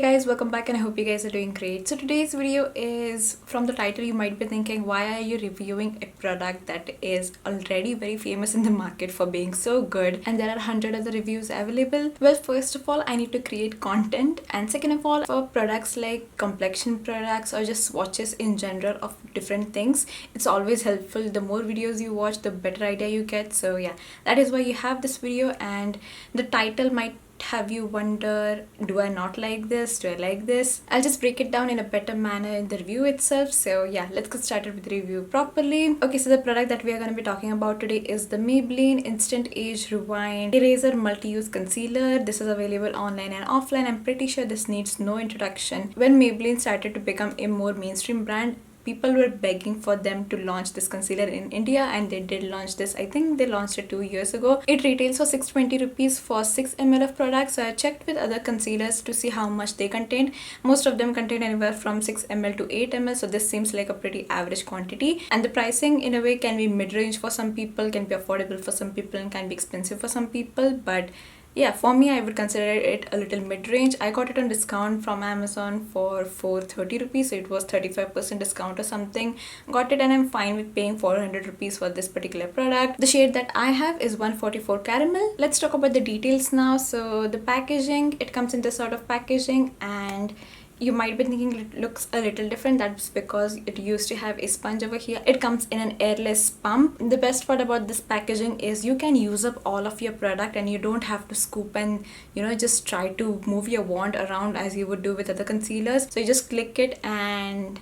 Guys, welcome back and I hope you guys are doing great. So today's video is, from the title you might be thinking, why are you reviewing a product that is already very famous in the market for being so good and there are 100 other reviews available? Well, first of all, I need to create content, and second of all, for products like complexion products or just swatches in general of different things, it's always helpful. The more videos you watch, the better idea you get. So yeah, that is why you have this video, and the title might have you wonder, do I not like this, do I like this? I'll just break it down in a better manner in the review itself. So yeah, let's get started with the review properly. Okay, so the product that we are going to be talking about today is the Maybelline Instant Age Rewind Eraser Multi-Use Concealer. This is available online and offline. I'm pretty sure this needs no introduction. When Maybelline started to become a more mainstream brand, people were begging for them to launch this concealer in India, and they did launch this. I think they launched it 2 years ago. It retails for 620 rupees for 6 ml of product. So I checked with other concealers to see how much they contained. Most of them contain anywhere from 6 ml to 8 ml, so this seems like a pretty average quantity. And the pricing in a way can be mid-range for some people, can be affordable for some people, and can be expensive for some people. But yeah, for me, I would consider it a little mid-range. I got it on discount from Amazon for 430 rupees, so it was 35% discount or something. Got it, and I'm fine with paying 400 rupees for this particular product. The shade that I have is 144 Caramel. Let's talk about the details now. So the packaging, it comes in this sort of packaging, and you might be thinking it looks a little different. That's because it used to have a sponge over here. It comes in an airless pump. The best part about this packaging is you can use up all of your product and you don't have to scoop and just try to move your wand around as you would do with other concealers. So you just click it, and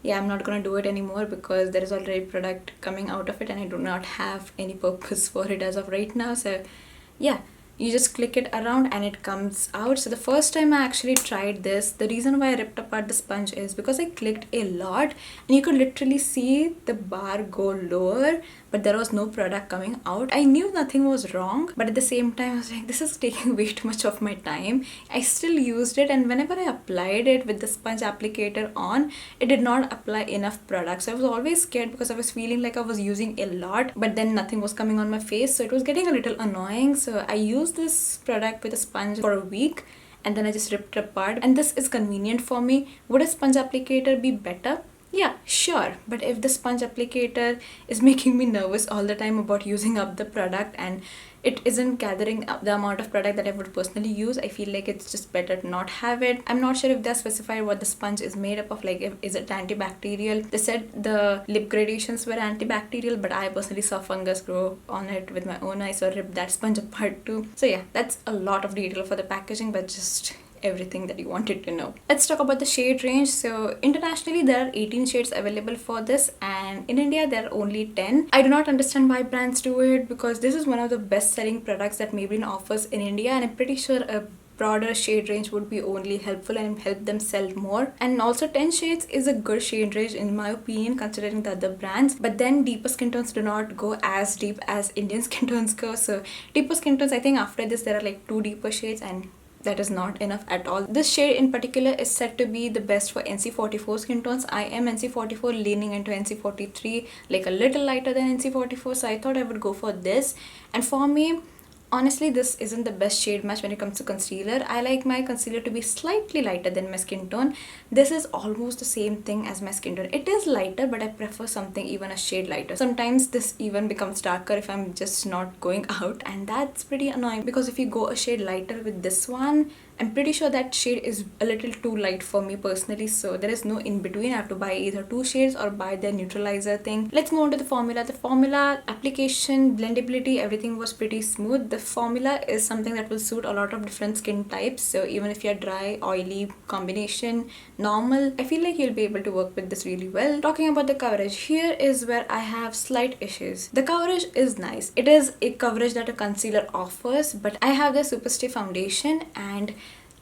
yeah, I'm not gonna do it anymore because there is already product coming out of it and I do not have any purpose for it as of right now. So yeah, you just click it around and it comes out. So the first time I actually tried this, the reason why I ripped apart the sponge is because I clicked a lot and you could literally see the bar go lower, but there was no product coming out. I knew nothing was wrong, but at the same time I was like, this is taking way too much of my time. I still used it, and whenever I applied it with the sponge applicator on, it did not apply enough product. So I was always scared because I was feeling like I was using a lot, but then nothing was coming on my face, so it was getting a little annoying. So I used this product with a sponge for a week, and then I just ripped it apart, and this is convenient for me. Would a sponge applicator be better? Yeah, sure. But if the sponge applicator is making me nervous all the time about using up the product and it isn't gathering up the amount of product that I would personally use, I feel like it's just better to not have it. I'm not sure if they specified what the sponge is made up of, like is it antibacterial. They said the lip gradations were antibacterial, but I personally saw fungus grow on it with my own eyes, so I ripped that sponge apart too. So yeah, that's a lot of detail for the packaging, but just everything that you wanted to know. Let's talk about the shade range. So internationally there are 18 shades available for this, and in India there are only 10. I do not understand why brands do it, because this is one of the best selling products that Maybelline offers in India, and I'm pretty sure a broader shade range would be only helpful and help them sell more. And also 10 shades is a good shade range in my opinion, considering the other brands. But then deeper skin tones do not go as deep as Indian skin tones go. So deeper skin tones, I think after this there are like 2 deeper shades, and that is not enough at all. This shade in particular is said to be the best for NC44 skin tones. I am NC44, leaning into NC43, like a little lighter than NC44, so I thought I would go for this. And for me, honestly, this isn't the best shade match when it comes to concealer. I like my concealer to be slightly lighter than my skin tone. This is almost the same thing as my skin tone. It is lighter, but I prefer something even a shade lighter. Sometimes this even becomes darker if I'm just not going out, and that's pretty annoying because if you go a shade lighter with this one, I'm pretty sure that shade is a little too light for me personally, so there is no in between. I have to buy either 2 shades or buy the neutralizer thing. Let's move on to the formula. The formula, application, blendability, everything was pretty smooth. The formula is something that will suit a lot of different skin types, so even if you're dry, oily, combination, normal, I feel like you'll be able to work with this really well. Talking about the coverage, here is where I have slight issues. The coverage is nice. It is a coverage that a concealer offers, but I have the Superstay foundation, and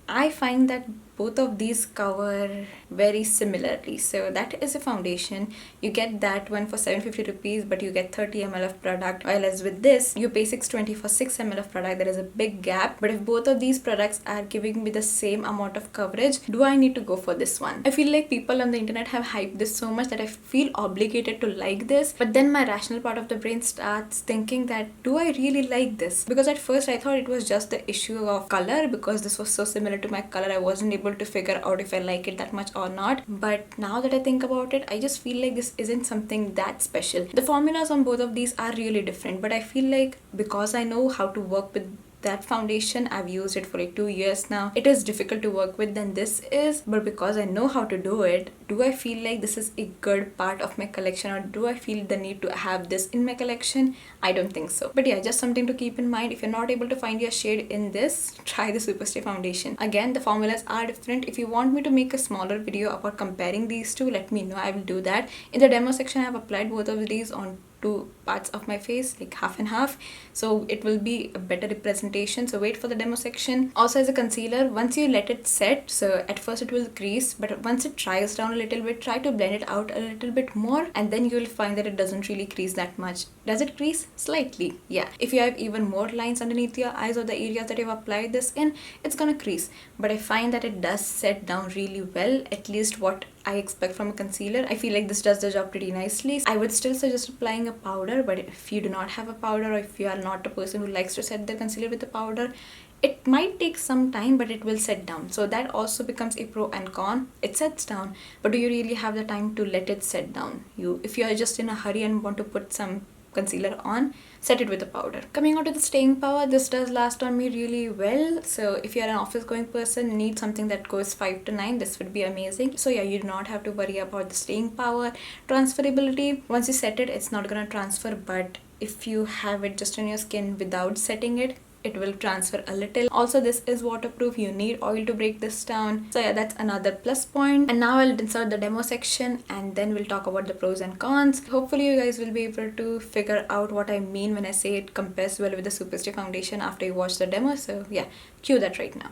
I find that both of these cover very similarly. So that is a foundation. You get that one for 750 rupees, but you get 30 ml of product, whereas with this you pay 620 for 6 ml of product. There is a big gap. But if both of these products are giving me the same amount of coverage, do I need to go for this one? I feel like people on the internet have hyped this so much that I feel obligated to like this, but then my rational part of the brain starts thinking that, do I really like this? Because at first I thought it was just the issue of color, because this was so similar to my color I wasn't able able to figure out if I like it that much or not. But now that I think about it, I just feel like this isn't something that special. The formulas on both of these are really different, but I feel like because I know how to work with that foundation, I've used it for like 2 years now, it is difficult to work with than this is. But because I know how to do it, do I feel like this is a good part of my collection, or do I feel the need to have this in my collection? I don't think so. But yeah, just something to keep in mind. If you're not able to find your shade in this, try the Superstay foundation. Again, the formulas are different. If you want me to make a smaller video about comparing these two, let me know. I will do that. In the demo section, I have applied both of these on two parts of my face, like half and half, so it will be a better representation. So wait for the demo section. Also, as a concealer, once you let it set, so at first it will crease, but once it dries down a little bit, try to blend it out a little bit more, and then you will find that it doesn't really crease that much. Does it crease? Slightly, yeah. If you have even more lines underneath your eyes or the areas that you've applied this in, it's gonna crease, but I find that it does set down really well, at least what I expect from a concealer. I feel like this does the job pretty nicely. I would still suggest applying a powder, but if you do not have a powder, or if you are not a person who likes to set their concealer with a powder, it might take some time, but it will set down. So that also becomes a pro and con. It sets down, but do you really have the time to let it set down? If you are just in a hurry and want to put some concealer on, set it with a powder. Coming on to the staying power, this does last on me really well. So if you're an office going person, need something that goes 5 to 9, this would be amazing. So yeah, you do not have to worry about the staying power. Transferability, once you set it, it's not gonna transfer, but if you have it just on your skin without setting it, it will transfer a little. Also, this is waterproof. You need oil to break this down. So yeah, that's another plus point. And now I'll insert the demo section, and then we'll talk about the pros and cons. Hopefully you guys will be able to figure out what I mean when I say it compares well with the Superstay foundation after you watch the demo. So yeah, cue that right now.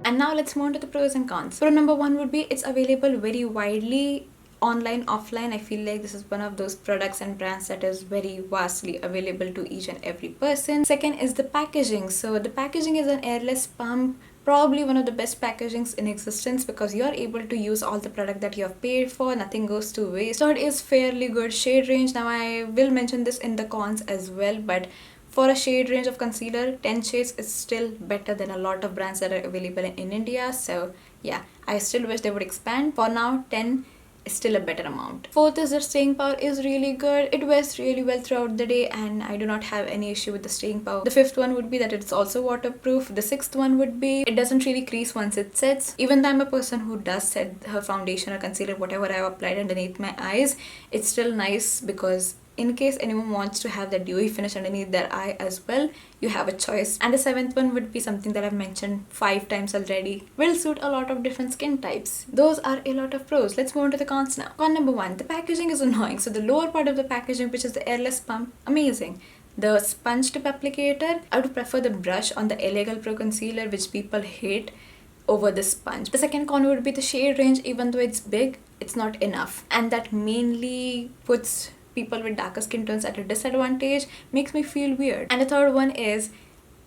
And now let's move on to the pros and cons. Pro number 1 would be it's available very widely online, offline. I feel like this is one of those products and brands that is very vastly available to each and every person. Second is the packaging. So the packaging is an airless pump, probably one of the best packagings in existence, because you are able to use all the product that you have paid for. Nothing goes to waste. Third is fairly good shade range. Now I will mention this in the cons as well, but for a shade range of concealer, 10 shades is still better than a lot of brands that are available in India. So yeah, I still wish they would expand. For now, 10 is still a better amount. Fourth is the staying power is really good. It wears really well throughout the day, and I do not have any issue with the staying power. The fifth one would be that it's also waterproof. The sixth one would be it doesn't really crease once it sets. Even though I'm a person who does set her foundation or concealer, whatever I have applied underneath my eyes, it's still nice, because in case anyone wants to have that dewy finish underneath their eye as well, you have a choice. And the seventh one would be something that I've mentioned 5 times already. Will suit a lot of different skin types. Those are a lot of pros. Let's move on to the cons now. Con number 1, the packaging is annoying. So the lower part of the packaging, which is the airless pump, amazing. The sponge tip applicator, I would prefer the brush on the Illegal Pro Concealer, which people hate, over the sponge. The second con would be the shade range. Even though it's big, it's not enough. And that mainly puts people with darker skin tones at a disadvantage, makes me feel weird. And the third one is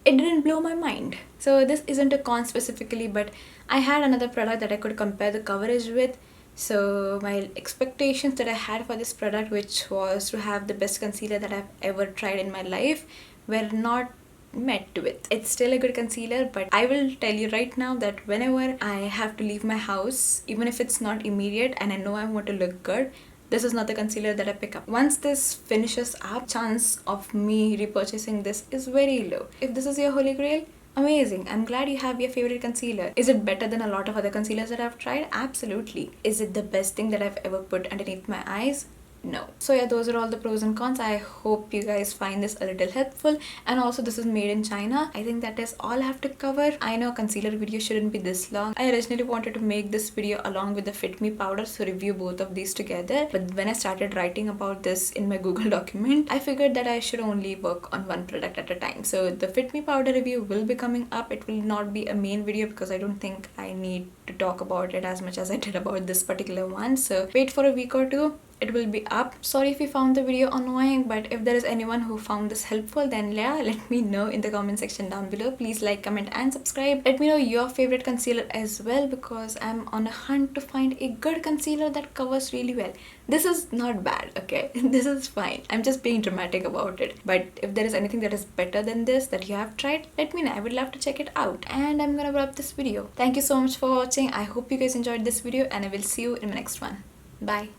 it didn't blow my mind. So this isn't a con specifically, but I had another product that I could compare the coverage with. So my expectations that I had for this product, which was to have the best concealer that I've ever tried in my life, were not met with. It's still a good concealer, but I will tell you right now that whenever I have to leave my house, even if it's not immediate and I know I want to look good, this is not the concealer that I pick up. Once this finishes up, chance of me repurchasing this is very low. If this is your holy grail, amazing. I'm glad you have your favorite concealer. Is it better than a lot of other concealers that I've tried? Absolutely. Is it the best thing that I've ever put underneath my eyes? No. So yeah, those are all the pros and cons. I hope you guys find this a little helpful, and also this is made in China. I think that is all I have to cover. I know a concealer video shouldn't be this long. I originally wanted to make this video along with the Fit Me powder, so review both of these together, but when I started writing about this in my Google document, I figured that I should only work on one product at a time. So the Fit Me powder review will be coming up. It will not be a main video because I don't think I need to talk about it as much as I did about this particular one. So wait for a week or two. It will be up. Sorry if you found the video annoying, but if there is anyone who found this helpful, then yeah, let me know in the comment section down below. Please like, comment and subscribe. Let me know your favorite concealer as well, because I'm on a hunt to find a good concealer that covers really well. This is not bad, okay? This is fine. I'm just being dramatic about it. But if there is anything that is better than this that you have tried, let me know. I would love to check it out. And I'm gonna wrap this video. Thank you so much for watching. I hope you guys enjoyed this video, and I will see you in my next one. Bye.